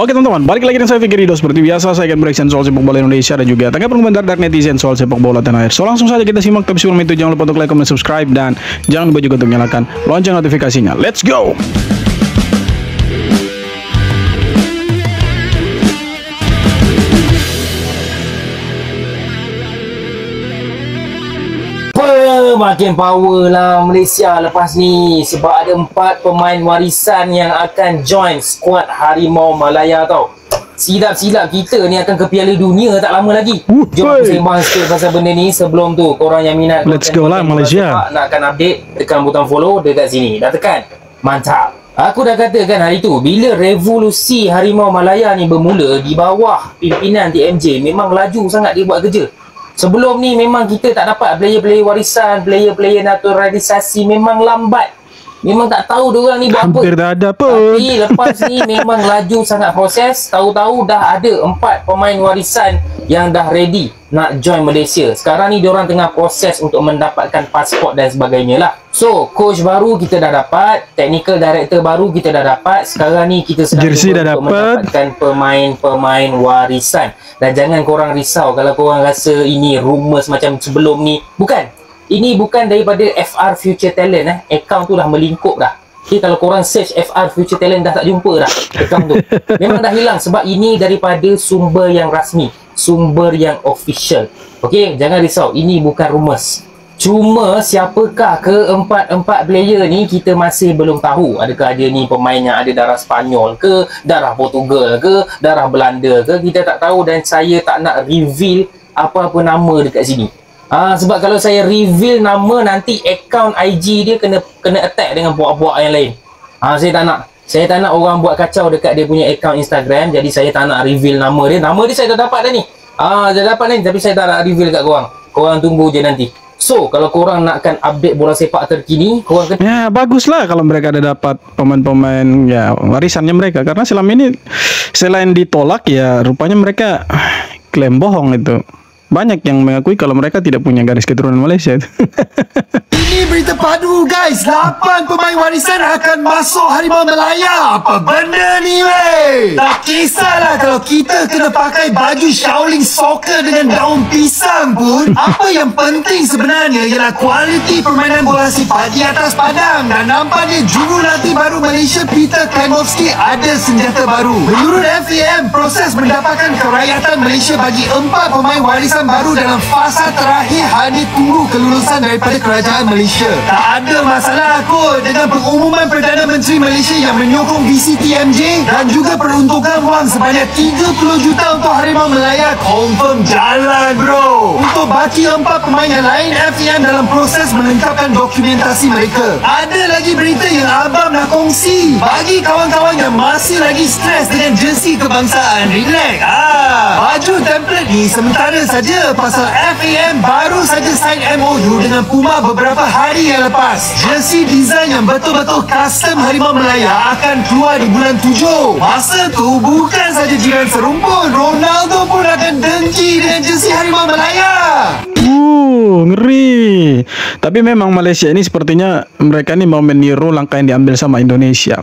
Oke teman-teman, balik lagi dengan saya Fikri Ridho. Seperti biasa saya akan bereaction soal sepak bola Indonesia dan juga tanggapan komentar dari netizen soal sepak bola tanah air. So langsung saja kita simak, tapi sebelum itu jangan lupa untuk like, comment, subscribe, dan jangan lupa juga untuk nyalakan lonceng notifikasinya. Let's go! Makin power lah Malaysia lepas ni, sebab ada 4 pemain warisan yang akan join skuad Harimau Malaya tau. Silap-silap kita ni akan ke Piala Dunia tak lama lagi. Jom aku sembang sikit pasal benda ni. Sebelum tu, korang yang minat let's go lah Malaysia, nakkan update, tekan butang follow dekat sini. Dah tekan? Mantap. Aku dah katakan hari tu, bila revolusi Harimau Malaya ni bermula di bawah pimpinan TMJ, memang laju sangat dia buat kerja. Sebelum ni memang kita tak dapat player-player warisan, player-player naturalisasi, memang lambat. Memang tak tahu diorang ni buat hampir apa. dah ada pun. Tapi lepas ni memang laju sangat proses. Tahu-tahu dah ada 4 pemain warisan yang dah ready nak join Malaysia. Sekarang ni diorang tengah proses untuk mendapatkan pasport dan sebagainya lah. So, coach baru kita dah dapat, technical director baru kita dah dapat. Sekarang ni kita sedang untuk mendapatkan pemain-pemain warisan. Dan jangan korang risau kalau korang rasa ini rumours macam sebelum ni. Bukan. Ini bukan daripada FR Future Talent. Account tu dah melingkup dah. Okay, kalau korang search FR Future Talent dah tak jumpa dah account tu. Memang dah hilang sebab ini daripada sumber yang rasmi, sumber yang official. Okay, jangan risau. Ini bukan rumours. Cuma siapakah keempat player ni kita masih belum tahu. Adakah dia ni pemain yang ada darah Spanyol ke, darah Portugal ke, darah Belanda ke, kita tak tahu. Dan saya tak nak reveal apa-apa nama dekat sini. Sebab kalau saya reveal nama, nanti account IG dia kena attack dengan buat-buat yang lain. Saya tak nak orang buat kacau dekat dia punya account Instagram. Jadi saya tak nak reveal nama dia. Nama dia saya dah dapat dah ni. Dah dapat ni, tapi saya tak nak reveal kat korang. Korang tunggu je nanti. So, kalau korang nakkan update bola sepak terkini, korang kena... Ya, baguslah kalau mereka ada dapat pemain-pemain ya warisannya mereka. Karena selama ini selain ditolak ya, rupanya mereka klaim bohong itu. Banyak yang mengakui kalau mereka tidak punya garis keturunan Malaysia. Ini berita padu guys, 8 pemain warisan akan masuk Harimau Malaya. Apa benda ni weh? Tak kisahlah kalau kita kena pakai baju Shaolin Soccer dengan daun pisang pun. Apa yang penting sebenarnya ialah kualiti permainan bola sepak di atas padang. Dan nampaknya jurulatih baru Malaysia Peter Klimovsky ada senjata baru. Menurut FAM, proses mendapatkan kerakyatan Malaysia bagi 4 pemain warisan baru dalam fasa terakhir hanya tunggu kelulusan daripada kerajaan Malaysia. Tak ada masalah kot dengan pengumuman Perdana Menteri Malaysia yang menyokong visi TMJ dan juga peruntukan wang sebanyak 30 juta untuk Harimau Malaya. Confirm jalan bro. Untuk baki 4 pemain yang lain, FAM dalam proses melengkapkan dokumentasi mereka. Ada lagi berita yang abang nak kongsi. Bagi kawan-kawan yang masih lagi stres dengan jersey kebangsaan, relax. Baju template ni sementara saja. Pasal FAM baru saja sign MOU dengan Puma beberapa hari yang lepas. Jersey design yang betul-betul custom Harimau Malaya akan keluar di bulan 7. Masa tu bukan saja jiran serumpun, Ronaldo pun akan dengki dengan jersey Harimau Malaya. Ngeri. Tapi memang Malaysia ini sepertinya mereka ini mau meniru langkah yang diambil sama Indonesia.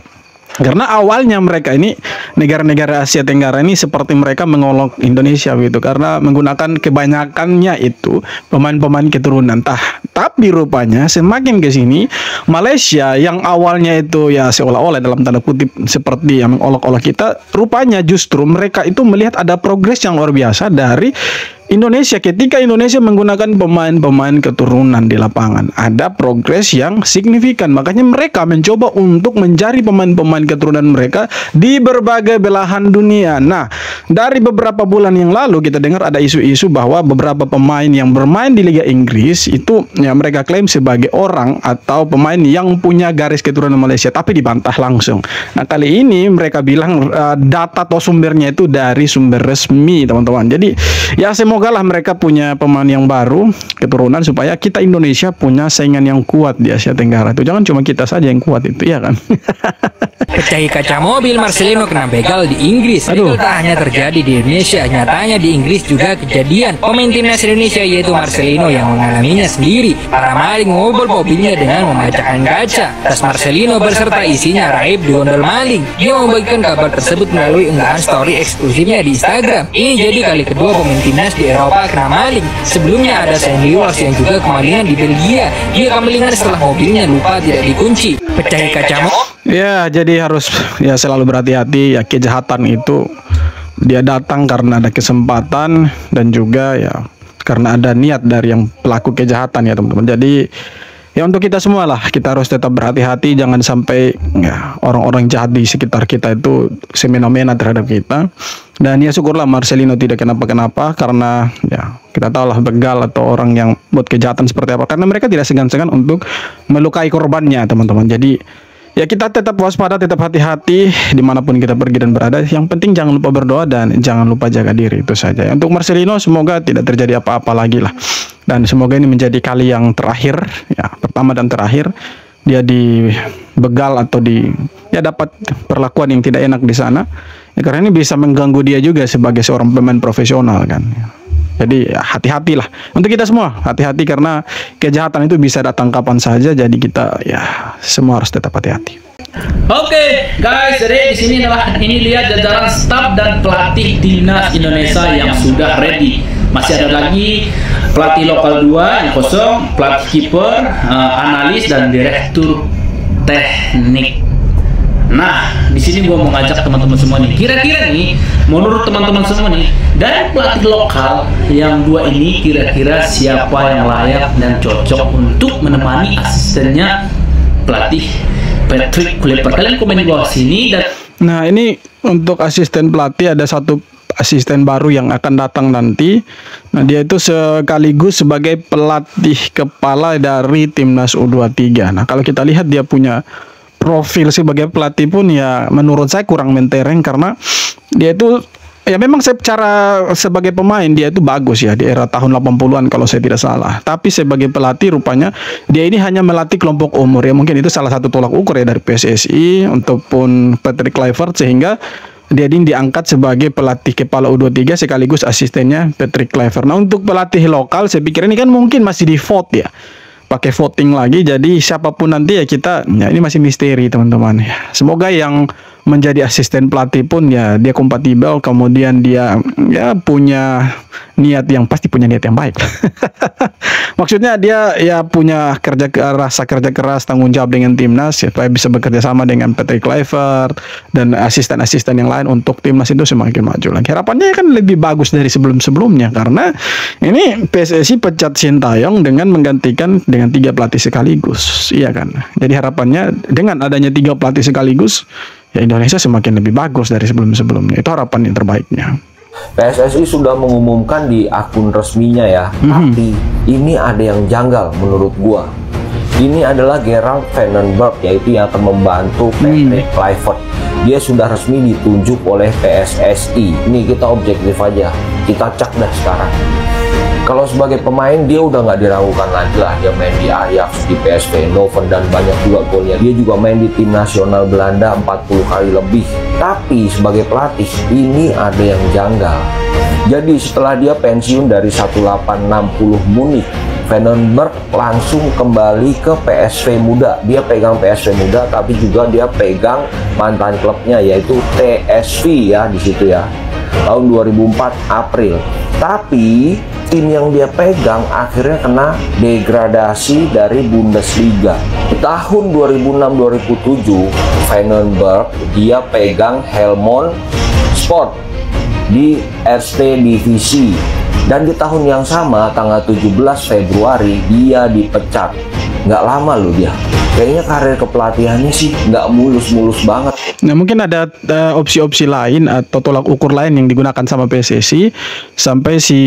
Karena awalnya mereka ini negara-negara Asia Tenggara ini seperti mereka mengolok Indonesia gitu, karena menggunakan kebanyakannya itu pemain-pemain keturunan. Tapi rupanya semakin ke sini Malaysia yang awalnya itu ya seolah-olah dalam tanda kutip seperti yang mengolok-olok kita, rupanya justru mereka itu melihat ada progres yang luar biasa dari Indonesia ketika Indonesia menggunakan pemain-pemain keturunan di lapangan. Ada progres yang signifikan. Makanya mereka mencoba untuk mencari pemain-pemain keturunan mereka di berbagai belahan dunia. Nah, dari beberapa bulan yang lalu kita dengar ada isu-isu bahwa beberapa pemain yang bermain di Liga Inggris itu ya mereka klaim sebagai orang atau pemain yang punya garis keturunan Malaysia, tapi dibantah langsung. Nah, kali ini mereka bilang data atau sumbernya itu dari sumber resmi, teman-teman. Jadi ya semoga lah mereka punya pemain yang baru keturunan supaya kita Indonesia punya saingan yang kuat di Asia Tenggara itu. Jangan cuma kita saja yang kuat itu, ya kan? Pecahi kaca mobil Marcelino kena begal di Inggris. Itu tak hanya terjadi terjadi di Indonesia. Nyatanya di Inggris juga kejadian. Pemain timnas Indonesia yaitu Marcelino yang mengalaminya sendiri. Para maling membobol mobilnya dengan memecahkan kaca. Tas Marcelino berserta isinya raib digondol maling. Dia membagikan kabar tersebut melalui unggahan story eksklusifnya di Instagram. Ini jadi kali kedua pemain timnas di Eropa kena maling. Sebelumnya ada Sandy Walsh yang juga kemalingan di Belgia. Dia kemalingan setelah mobilnya lupa tidak dikunci. Pecahi kaca. Ya, jadi harus ya selalu berhati-hati ya, kejahatan itu dia datang karena ada kesempatan dan juga ya karena ada niat dari yang pelaku kejahatan ya teman-teman. Jadi ya untuk kita semua lah, kita harus tetap berhati-hati, jangan sampai ya, orang-orang jahat di sekitar kita itu semena-mena terhadap kita. Dan ya syukurlah Marcelino tidak kenapa-kenapa, karena ya kita tahulah begal atau orang yang buat kejahatan seperti apa, karena mereka tidak segan-segan untuk melukai korbannya teman-teman. Jadi ya kita tetap waspada, tetap hati-hati dimanapun kita pergi dan berada. Yang penting jangan lupa berdoa dan jangan lupa jaga diri, itu saja. Untuk Marcelino semoga tidak terjadi apa-apa lagi lah. Dan semoga ini menjadi kali yang terakhir, ya pertama dan terakhir dia dibegal atau dapat perlakuan yang tidak enak di sana. Ya, karena ini bisa mengganggu dia juga sebagai seorang pemain profesional kan. Jadi ya, hati-hatilah untuk kita semua, hati-hati karena kejahatan itu bisa datang kapan saja. Jadi kita ya semua harus tetap hati-hati. Oke, guys, jadi di sini lihat jajaran staf dan pelatih timnas Indonesia yang sudah ready. Masih ada lagi pelatih lokal 2 yang kosong, pelatih kiper, analis dan direktur teknik. Nah, di sini gua mau ngajak teman-teman semua nih. Kira-kira nih, menurut teman-teman semua nih, dari pelatih lokal yang 2 ini kira-kira siapa yang layak dan cocok untuk menemani asistennya pelatih Patrick Kluivert? Kalian komen di bawah sini. Dan nah, ini untuk asisten pelatih ada satu asisten baru yang akan datang nanti. Nah, dia itu sekaligus sebagai pelatih kepala dari timnas U23. Nah, kalau kita lihat dia punya profil sebagai pelatih pun ya menurut saya kurang mentereng, karena dia itu ya memang secara sebagai pemain dia itu bagus ya di era tahun 80-an kalau saya tidak salah. Tapi sebagai pelatih rupanya dia ini hanya melatih kelompok umur ya, mungkin itu salah satu tolak ukur ya dari PSSI untukpun Patrick Kluivert, sehingga dia ini diangkat sebagai pelatih kepala U23 sekaligus asistennya Patrick Kluivert. Nah, untuk pelatih lokal saya pikir ini kan mungkin masih di vote ya, pakai voting lagi. Jadi siapapun nanti ya kita ya ini masih misteri teman-teman ya. Semoga yang menjadi asisten pelatih pun ya dia kompatibel, kemudian dia ya punya niat yang pasti punya niat yang baik. Maksudnya dia ya punya kerja keras, tanggung jawab dengan timnas ya, supaya bisa bekerja sama dengan Patrick Kluivert dan asisten-asisten yang lain untuk timnas itu semakin maju lagi. Harapannya kan lebih bagus dari sebelum-sebelumnya, karena ini PSSI pecat Sintayong dengan menggantikan dengan 3 pelatih sekaligus, iya kan. Jadi harapannya dengan adanya 3 pelatih sekaligus ya Indonesia semakin lebih bagus dari sebelum-sebelumnya. Itu harapan yang terbaiknya. PSSI sudah mengumumkan di akun resminya ya, tapi ini ada yang janggal menurut gua. Ini adalah Gerald Vandenberg, yaitu yang akan membantu Patrick Kluivert. Dia sudah resmi ditunjuk oleh PSSI. Ini kita objektif aja, kita cek dah sekarang. Kalau sebagai pemain dia udah nggak diragukan lagi lah. Dia main di Ajax, di PSV Eindhoven, dan banyak juga golnya. Dia juga main di tim nasional Belanda 40 kali lebih. Tapi sebagai pelatih ini ada yang janggal. Jadi setelah dia pensiun dari 1860 Munich, Vandenberg langsung kembali ke PSV Muda. Dia pegang PSV Muda, tapi juga dia pegang mantan klubnya yaitu TSV ya di situ ya. Tahun 2004 April. Tapi tim yang dia pegang akhirnya kena degradasi dari Bundesliga. Di tahun 2006-2007 Vandenberg dia pegang Helmond Sport di Eerste Divisi. Dan di tahun yang sama tanggal 17 Februari dia dipecat. Nggak lama loh dia. Kayaknya karir kepelatihannya sih nggak mulus-mulus banget. Nah, mungkin ada opsi-opsi lain atau tolak ukur lain yang digunakan sama PSSI sampai si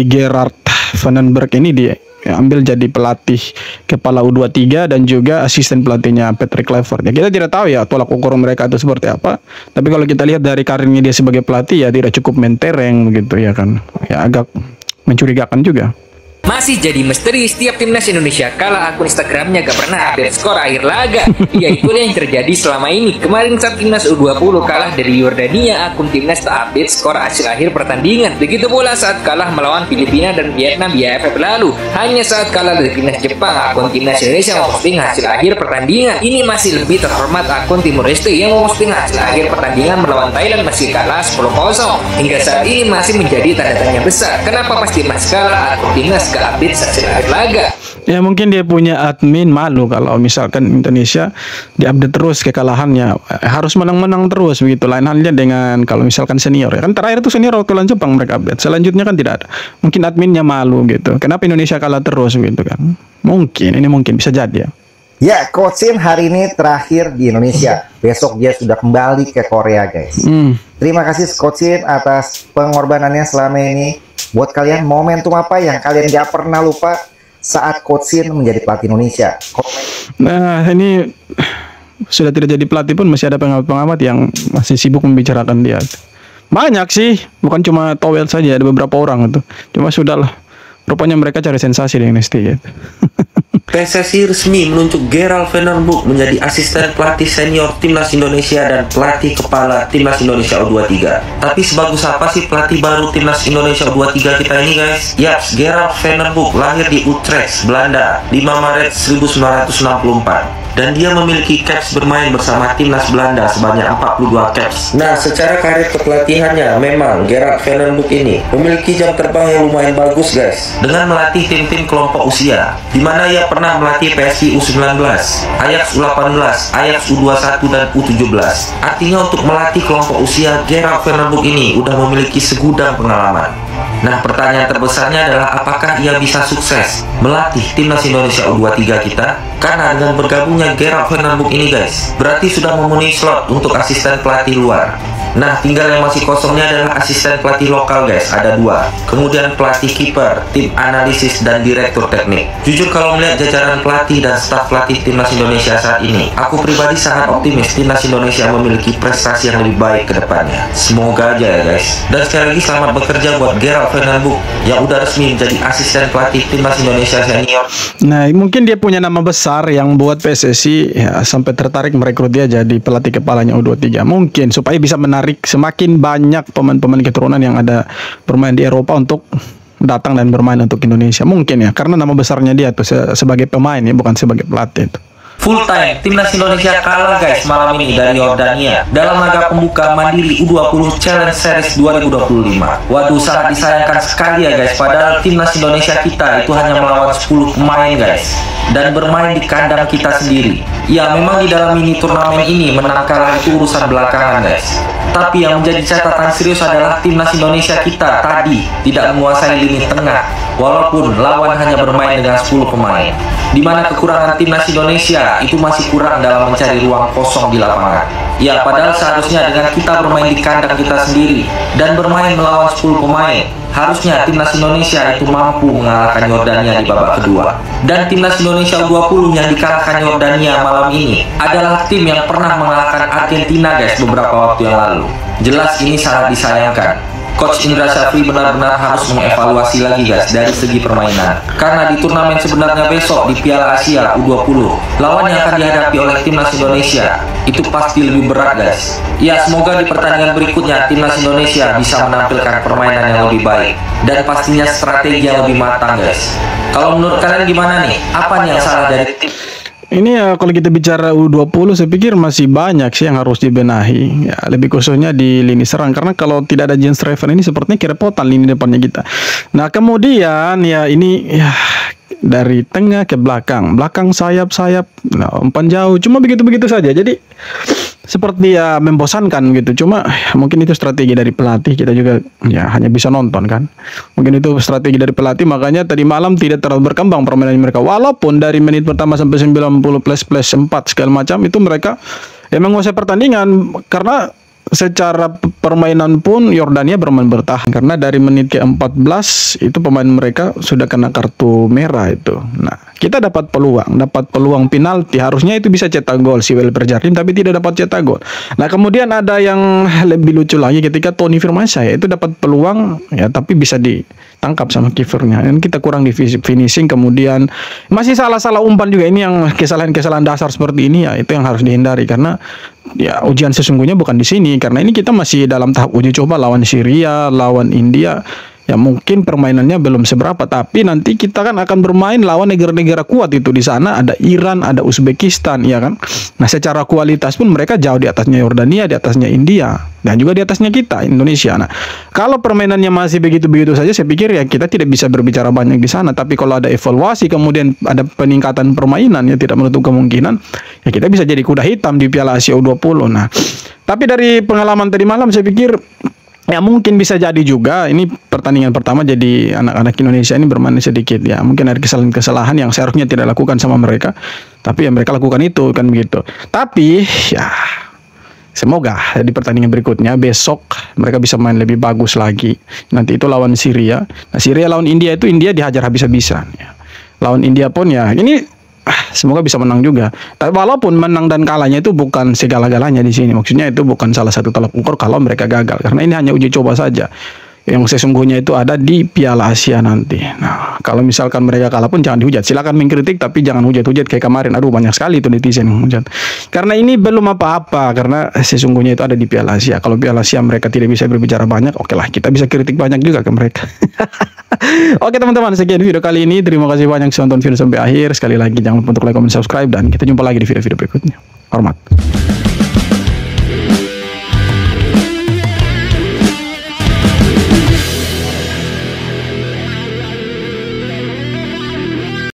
Gerard Vandenberg ini diambil jadi pelatih kepala U23 dan juga asisten pelatihnya Patrick Kluivert. Ya, kita tidak tahu ya tolak ukur mereka itu seperti apa. Tapi kalau kita lihat dari karirnya dia sebagai pelatih ya tidak cukup mentereng begitu ya kan. Ya agak mencurigakan juga. Masih jadi misteri setiap timnas Indonesia kalah akun Instagramnya gak pernah update skor akhir laga. Ya itulah yang terjadi selama ini. Kemarin saat timnas U20 kalah dari Yordania, akun timnas tak update skor hasil akhir pertandingan. Begitu pula saat kalah melawan Filipina dan Vietnam di AFF lalu. Hanya saat kalah dari timnas Jepang, akun timnas Indonesia memposting hasil akhir pertandingan. Ini masih lebih terhormat akun Timur Leste yang memposting hasil akhir pertandingan melawan Thailand masih kalah 10-0. Hingga saat ini masih menjadi tanda tanya besar. Kenapa pas timnas kalah, akun timnas update hasil akhir laga? Ya mungkin dia punya admin malu kalau misalkan Indonesia diupdate terus kekalahannya, harus menang-menang terus begitu. Lain halnya dengan kalau misalkan senior ya kan, terakhir itu senior waktu lawan Jepang mereka update, selanjutnya kan tidak ada. Mungkin adminnya malu gitu, kenapa Indonesia kalah terus gitu kan. Ini mungkin bisa jadi ya. Ya, Coach Shin hari ini terakhir di Indonesia. Besok dia sudah kembali ke Korea, guys. Terima kasih Coach Shin atas pengorbanannya selama ini. Buat kalian, momentum apa yang kalian gak pernah lupa saat Coach Shin menjadi pelatih Indonesia? Nah, ini sudah tidak jadi pelatih pun masih ada pengamat-pengamat yang masih sibuk membicarakan dia. Banyak sih, bukan cuma Towel saja, ada beberapa orang itu. Cuma sudahlah, rupanya mereka cari sensasi di NXT ya. PSSI resmi menunjuk Gerald Van der Burg menjadi asisten pelatih senior timnas Indonesia dan pelatih kepala timnas Indonesia U23. Tapi sebagus apa sih pelatih baru timnas Indonesia U23 kita ini, guys? Yaps, Gerald Van der Burg lahir di Utrecht, Belanda, 5 Maret 1964. Dan dia memiliki caps bermain bersama timnas Belanda sebanyak 42 caps. Nah, secara karir kepelatihannya memang Gerald Van der Burg ini memiliki jam terbang yang lumayan bagus, guys. Dengan melatih tim-tim kelompok usia, di mana ia pernah melatih PSI U19, Ajax U18, Ajax U21 dan U17. Artinya untuk melatih kelompok usia, Gerald Van der Burg ini udah memiliki segudang pengalaman. Nah, pertanyaan terbesarnya adalah apakah ia bisa sukses melatih timnas Indonesia U23 kita? Karena dengan bergabungnya Gerald Van der Burg ini, guys, berarti sudah memenuhi slot untuk asisten pelatih luar. Nah, tinggal yang masih kosongnya adalah asisten pelatih lokal, guys, ada 2. Kemudian pelatih kiper, tim analisis, dan direktur teknik. Jujur kalau melihat jajaran pelatih dan staf pelatih timnas Indonesia saat ini, aku pribadi sangat optimis timnas Indonesia memiliki prestasi yang lebih baik ke depannya. Semoga aja ya, guys. Dan sekali lagi selamat bekerja buat Gerald Van der Burg yang udah resmi menjadi asisten pelatih timnas Indonesia senior. Nah, mungkin dia punya nama besar yang buat PSSI ya, sampai tertarik merekrut dia jadi pelatih kepalanya U23. Mungkin supaya bisa menarik semakin banyak pemain-pemain keturunan yang ada bermain di Eropa untuk datang dan bermain untuk Indonesia. Mungkin ya, karena nama besarnya dia tuh sebagai pemain ya, bukan sebagai pelatih itu. Full time, timnas Indonesia kalah, guys, malam ini dari Yordania dalam laga pembuka Mandiri U20 Challenge Series 2025. Waduh, sangat disayangkan sekali ya, guys, padahal timnas Indonesia kita itu hanya melawan 10 pemain, guys, dan bermain di kandang kita sendiri. Ya, memang di dalam mini turnamen ini menang kalah itu urusan belakangan, guys. Tapi yang menjadi catatan serius adalah timnas Indonesia kita tadi tidak menguasai lini tengah, walaupun lawan hanya bermain dengan 10 pemain. Di mana kekurangan timnas Indonesia itu masih kurang dalam mencari ruang kosong di lapangan. Ya, padahal seharusnya dengan kita bermain di kandang kita sendiri dan bermain melawan 10 pemain, harusnya timnas Indonesia itu mampu mengalahkan Yordania di babak kedua. Dan timnas Indonesia U20 yang dikalahkan Yordania malam ini adalah tim yang pernah mengalahkan Argentina, guys, beberapa waktu yang lalu. Jelas ini sangat disayangkan. Coach Indra Syafri benar-benar harus mengevaluasi lagi, guys, dari segi permainan. Karena di turnamen sebenarnya besok di Piala Asia U20, lawan yang akan dihadapi oleh timnas Indonesia itu pasti lebih berat, guys. Ya, semoga di pertandingan berikutnya timnas Indonesia bisa menampilkan permainan yang lebih baik dan pastinya strategi yang lebih matang, guys. Kalau menurut kalian gimana nih? Apa nih yang salah dari tim? Ini ya kalau kita bicara U20 saya pikir masih banyak sih yang harus dibenahi ya, lebih khususnya di lini serang, karena kalau tidak ada Jens Reven ini sepertinya kerepotan lini depannya kita. Nah, kemudian ya ini ya dari tengah ke belakang sayap, nah, umpan jauh, cuma begitu-begitu saja. Jadi seperti ya membosankan gitu. Cuma mungkin itu strategi dari pelatih, kita juga ya hanya bisa nonton kan. Mungkin itu strategi dari pelatih, makanya tadi malam tidak terlalu berkembang permainan mereka. Walaupun dari menit pertama sampai 90 plus 4 segala macam itu mereka ya menguasai pertandingan, karena secara permainan pun Yordania bermain bertahan, karena dari menit ke-14 itu pemain mereka sudah kena kartu merah itu. Nah, kita dapat peluang penalti, harusnya itu bisa cetak gol si Welper Jardine, tapi tidak dapat cetak gol. Nah, kemudian ada yang lebih lucu lagi ketika Tony Firmansyah itu dapat peluang ya, tapi bisa tangkap sama kipernya. Dan kita kurang di finishing, kemudian masih salah-salah umpan juga. Ini yang kesalahan-kesalahan dasar seperti ini ya, itu yang harus dihindari, karena ya ujian sesungguhnya bukan di sini, karena ini kita masih dalam tahap uji coba lawan Syria, lawan India. Ya mungkin permainannya belum seberapa, tapi nanti kita kan akan bermain lawan negara-negara kuat itu. Di sana ada Iran, ada Uzbekistan, ya kan. Nah, secara kualitas pun mereka jauh di atasnya Yordania, di atasnya India, dan juga di atasnya kita, Indonesia. Nah, kalau permainannya masih begitu-begitu saja, saya pikir ya kita tidak bisa berbicara banyak di sana. Tapi kalau ada evaluasi, kemudian ada peningkatan permainan, ya tidak menutup kemungkinan ya kita bisa jadi kuda hitam di Piala Asia U20. Nah, tapi dari pengalaman tadi malam saya pikir ya mungkin bisa jadi juga ini pertandingan pertama, jadi anak-anak Indonesia ini bermain sedikit ya, mungkin ada kesalahan-kesalahan yang seharusnya tidak lakukan sama mereka, tapi ya mereka lakukan itu kan begitu. Tapi ya semoga di pertandingan berikutnya besok mereka bisa main lebih bagus lagi. Nanti itu lawan Syria. Nah, Syria lawan India itu India dihajar habis-habisan ya. Lawan India pun ya ini semoga bisa menang juga. Tapi walaupun menang dan kalahnya itu bukan segala-galanya di sini. Maksudnya itu bukan salah satu tolak ukur kalau mereka gagal. Karena ini hanya uji coba saja. Yang sesungguhnya itu ada di Piala Asia nanti. Nah, kalau misalkan mereka kalah pun jangan dihujat. Silakan mengkritik tapi jangan hujat-hujat kayak kemarin. Aduh, banyak sekali itu netizen yang hujat. Karena ini belum apa-apa. Karena sesungguhnya itu ada di Piala Asia. Kalau Piala Asia mereka tidak bisa berbicara banyak, oke lah, kita bisa kritik banyak juga ke mereka. Oke teman-teman, sekian video kali ini. Terima kasih banyak sudah nonton video sampai akhir. Sekali lagi jangan lupa untuk like, comment, subscribe, dan kita jumpa lagi di video-video berikutnya. Hormat.